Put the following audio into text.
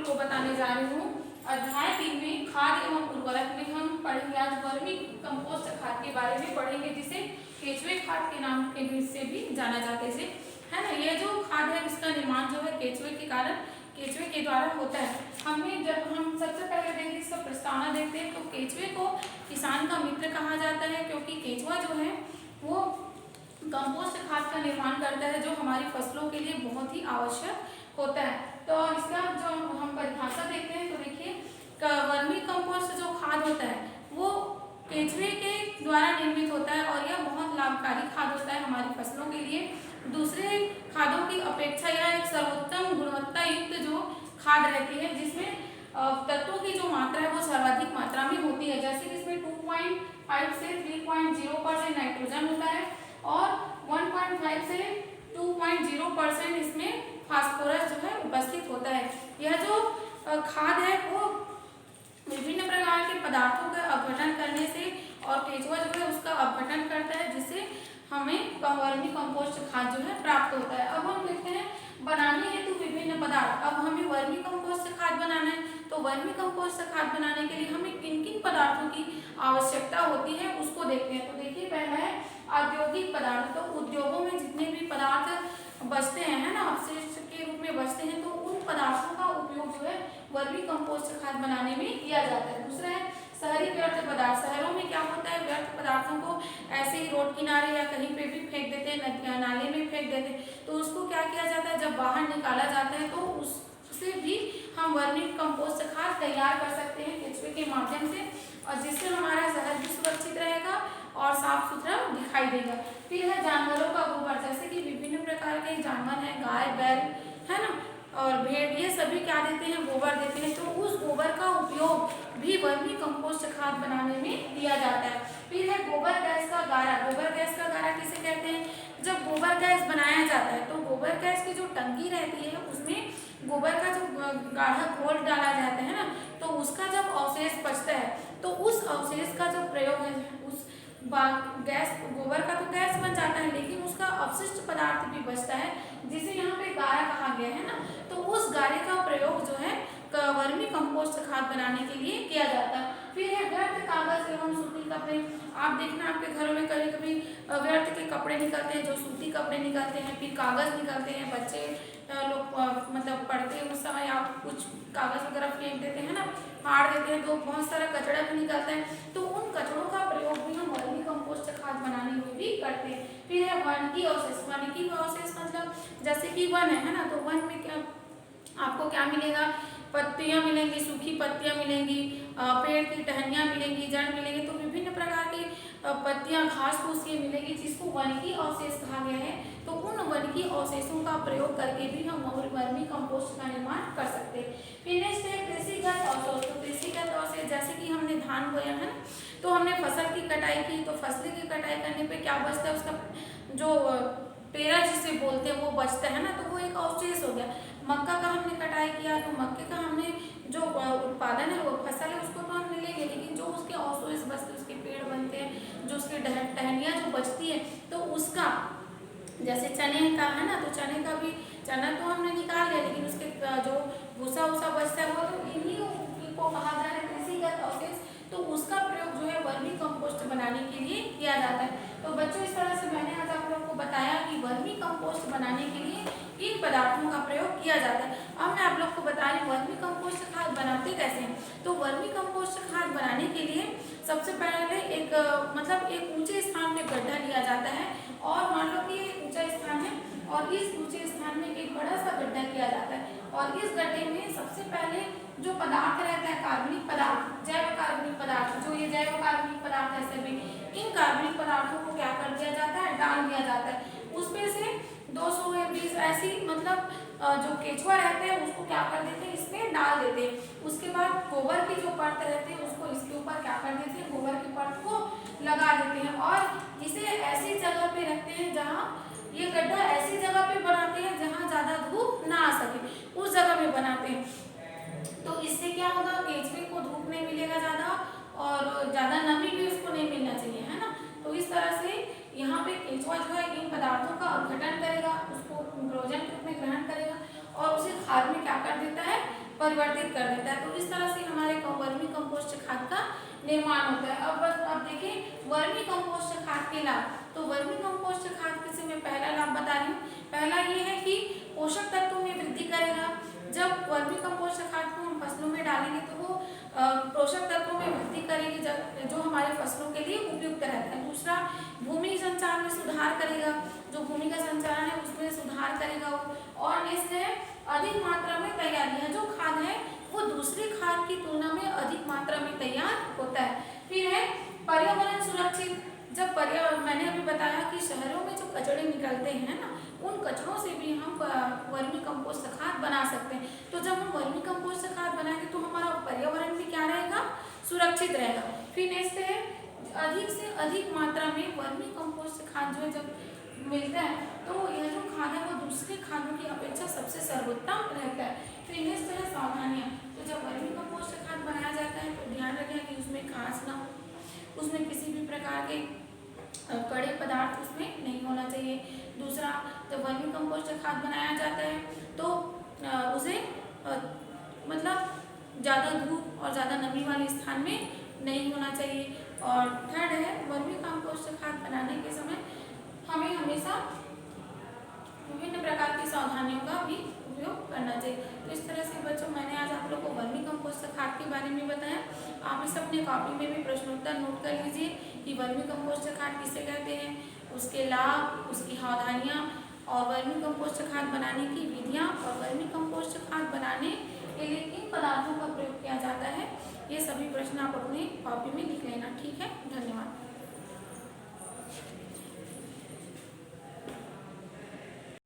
को बताने जा रही हूँ। अध्याय 3 में खाद एवं उर्वरक में हम पढ़ेंगे आज वर्मी कंपोस्ट खाद के बारे में पढ़ेंगे, जिसे केचुए खाद के नाम के से भी जाना जाता है ना। यह जो खाद है इसका निर्माण जो है केचुए के कारण केचुए के द्वारा होता है। हमने जब हम सबसे पहले देखते इसका प्रस्तावना देखते हैं तो केचुए को किसान का मित्र कहा जाता है, क्योंकि केचुआ जो है वो कंपोस्ट खाद का निर्माण करता है जो हमारी फसलों के लिए बहुत ही आवश्यक होता है। तो इसका जो हम परिभाषा देखते हैं तो देखिए, वर्मी कंपोस्ट जो खाद होता है वो केचुए के द्वारा निर्मित होता है और यह बहुत लाभकारी खाद होता है हमारी फसलों के लिए। दूसरे खादों की अपेक्षा यह एक सर्वोत्तम गुणवत्ता युक्त जो खाद रहती है, जिसमें तत्वों की जो मात्रा है वो सर्वाधिक मात्रा में होती है। जैसे कि इसमें 2.5 से 3.0% नाइट्रोजन होता है और 1.5 से 2.0% इसमें फास्फोरस जो है उपस्थित होता है। यह जो खाद है वो विभिन्न प्रकार के पदार्थों का अपघटन करने से और केचुआ जो है उसका अपघटन करता है, जिससे हमें वर्मी कंपोस्ट खाद जो है प्राप्त होता है। अब हम देखते हैं बनाने हेतु विभिन्न पदार्थ। अब हमें वर्मी कंपोस्ट खाद बनाना है तो वर्मी कंपोस्ट खाद बनाने के लिए हमें किन किन पदार्थों की आवश्यकता होती है उसको देखते हैं। तो देखिए, पहला है औद्योगिक पदार्थ। तो उद्योगों में जितने भी पदार्थ बचते हैं है ना, अपशिष्ट के रूप में बचते हैं, तो उन पदार्थों का उपयोग जो है वर्मी कंपोस्ट खाद बनाने में किया जाता है। दूसरा है शहरी व्यर्थ पदार्थ। शहरों में क्या होता है, व्यर्थ पदार्थों को ऐसे ही रोड किनारे या कहीं पे भी फेंक देते हैं, नदियाँ नाले में फेंक देते हैं, तो उसको क्या किया जाता है, जब बाहर निकाला जाता है तो उससे भी हम वर्मी कंपोस्ट खाद तैयार कर सकते हैं केचुए के माध्यम से, और जिससे हमारा शहर भी सुरक्षित रहेगा और साफ सुथरा दिखाई देगा। फिर है जानवरों का गोबर। जैसे कि विभिन्न प्रकार के जानवर हैं, गाय बैल है ना और भेड़, ये सभी क्या देते हैं, गोबर देते हैं, तो उस गोबर का उपयोग भी वर्मी कंपोस्ट खाद बनाने में किया जाता है। फिर है गोबर गैस का गारा। गोबर गैस का गारा किसे कहते हैं, जब गोबर गैस बनाया जाता है तो गोबर गैस की जो टंकी रहती है उसमें गोबर का जो गाढ़ा घोल डाला जाता है ना, तो उसका जब अवशेष बचता है तो उस अवशेष का जो प्रयोग है उस गैस, गोबर का तो गैस बन जाता है लेकिन उसका अवशिष्ट पदार्थ भी बचता है, जिसे यहाँ पे गारा कहा गया है ना, तो उस गारे का प्रयोग जो है वर्मी कंपोस्ट खाद बनाने के लिए किया जाता है। फिर है व्यर्थ कागज एवं सूती कपड़े। आप देखना आपके घरों में कभी कभी व्यर्थ के कपड़े निकलते हैं, जो सूती कपड़े निकलते हैं, फिर कागज निकलते हैं, बच्चे लोग मतलब पढ़ते हैं उस समय आप कुछ कागज वगैरह फेंक देते हैं ना, फाड़ देते हैं, तो बहुत सारा कचरा भी निकलता है, तो उन कचड़ों का प्रयोग भी हम वर्मी कंपोस्ट खाद बनाने में भी करते हैं। फिर है वन की अवशेष। वन की अवशेष मतलब जैसे कि वन है ना, तो वन में क्या आपको क्या मिलेगा, पत्तियां मिलेंगी, सूखी पत्तियां मिलेंगी, पेड़ की टहनियां मिलेंगी, जड़ मिलेंगे, तो विभिन्न प्रकार की पत्तियां घास फूस की मिलेगी, जिसको वनकी अवशेष कहा गया है। तो उन वनकी अवशेषों का प्रयोग करके भी हम वर्मी कंपोस्ट का निर्माण कर सकते हैं। फिर नेक्स्ट है कृषिगत अवशेष। तो कृषिगत अवशेष जैसे कि हमने धान बोया है ना, तो हमने फसल की कटाई की, तो फसल की कटाई करने पे क्या बचता है, उसका जो पेरा जिसे बोलते हैं वो बचता है ना, तो वो एक अवशेष हो गया। मक्का का हमने कटाई किया तो मक्के का हमने जो उत्पादन है वो फसल है उसको तो हम ले लेंगे, लेकिन जो उसके अवशेष बचते हैं, उसके पेड़ बनते हैं, जो उसकी टहनियाँ जो बचती है, तो उसका जैसे चने का है ना, तो चने का भी चना तो हमने निकाल लिया, लेकिन उसके जो भूसा वूसा बचता है वो तो इन्हीं को कहा जा रहा है कृषिगत अवशेष, तो उसका प्रयोग जो है वर्मी कंपोस्ट बनाने के लिए किया जाता है। तो बच्चों, इस तरह से मैंने आज आप लोगों को बताया कि वर्मी कंपोस्ट बनाने के लिए किन पदार्थों का प्रयोग किया जाता है। अब मैं आप लोग को बता रही हूँ वर्मी कंपोस्ट खाद बनाते कैसे हैं। तो वर्मी कंपोस्ट खाद बनाने के लिए सबसे पहले एक मतलब एक ऊंचे स्थान पे गड्ढा लिया जाता है, और मान लो कि ये ऊंचा स्थान है और इस ऊंचे स्थान में एक बड़ा सा गड्ढा किया जाता है, और इस गड्ढे में सबसे पहले जो पदार्थ रहता है, कार्बनिक पदार्थ, जैव कार्बनिक पदार्थ, जो ये जैव कार्बनिक पदार्थ है सभी, इन कार्बनिक पदार्थों को क्या कर दिया जाता है, डाल दिया जाता है। उसमें से 200 या 20 ऐसी मतलब जो केचुआ रहते हैं उसको क्या कर देते हैं, इसमें डाल देते हैं। उसके बाद गोबर की जो परत रहती है उसको इसके ऊपर क्या कर देते हैं, गोबर की परत को लगा देते हैं, और इसे ऐसी जगह पे रखते हैं जहाँ ये गड्ढा ऐसी जगह पे बनाते हैं जहाँ ज्यादा धूप ना आ सके, उस जगह में बनाते हैं। तो इससे क्या होगा, केचुए को धूप नहीं मिलेगा ज्यादा और ज्यादा नमी भी उसको नहीं मिलना चाहिए, है ना। तो इस तरह से यहाँ पे केचुआ जो है इन पदार्थों का अपघटन करेगा, उसको भोजन के रूप में ग्रहण करेगा और उसे खाद में क्या कर देता है, परिवर्तित कर देता है। तो इस तरह से हमारे वर्मी कंपोस्ट खाद का निर्माण होता है। अब देखें वर्मी कंपोस्ट खाद के लाभ। तो वर्मी कंपोस्ट खाद से मैं पहला लाभ बता रही हूँ। पहला ये है कि पोषक तत्वों में वृद्धि करेगा। जब वर्मी कंपोस्ट खाद को हम फसलों में डालेंगे तो वो पोषक तत्वों में वृद्धि करेगी जो हमारे फसलों के लिए उपयुक्त रहता है। दूसरा, भूमि संचार में सुधार करेगा। जो भूमि का संचारण है उसमें सुधार करेगा और इससे अधिक मात्रा में तैयार, यह जो खाद है वो दूसरी खाद की तुलना में अधिक मात्रा में तैयार होता है। फिर है पर्यावरण सुरक्षित। जब मैंने अभी बताया कि शहरों में जो कचड़े निकलते हैं ना, उन कचड़ों से भी हम वर्मी कंपोस्ट खाद बना सकते हैं। तो जब हम वर्मी कंपोस्ट खाद बनाएंगे तो हमारा पर्यावरण भी क्या रहेगा, सुरक्षित रहेगा। फिर नेक्स्ट है अधिक से अधिक मात्रा में वर्मी कंपोस्ट खाद जो है जब मिलता है तो यह जो खाद है वो दूसरे खादों की अपेक्षा सबसे सर्वोत्तम रहता है। फिर नेक्स्ट है सावधानियाँ। तो जब वर्मी कंपोस्ट खाद बनाया जाता है तो ध्यान रखें कि उसमें घास ना हो, उसमें किसी भी प्रकार के कड़े पदार्थ उसमें नहीं होना चाहिए। दूसरा, जब वर्मी कंपोस्ट खाद बनाया जाता है तो उसे मतलब ज़्यादा धूप और ज़्यादा नमी वाले स्थान में नहीं होना चाहिए। और थर्ड है वर्मी कंपोस्ट खाद बनाने के समय हमें हमेशा विभिन्न प्रकार की सावधानियों का भी उपयोग करना चाहिए। तो इस तरह से बच्चों मैंने आज आप लोगों को वर्मी कंपोस्ट खाद के बारे में बताया। आप इस अपने कॉपी में भी प्रश्नोत्तर नोट कर लीजिए कि वर्मी कंपोस्ट खाद किसे कहते हैं, उसके लाभ, उसकी सावधानियाँ और वर्मी कंपोस्ट खाद बनाने की विधियाँ और वर्मी कंपोस्ट खाद बनाने के लिए किन पदार्थों का प्रयोग किया जाता है, ये सभी प्रश्न आप अपने कॉपी में लिख लेना। ठीक है, धन्यवाद।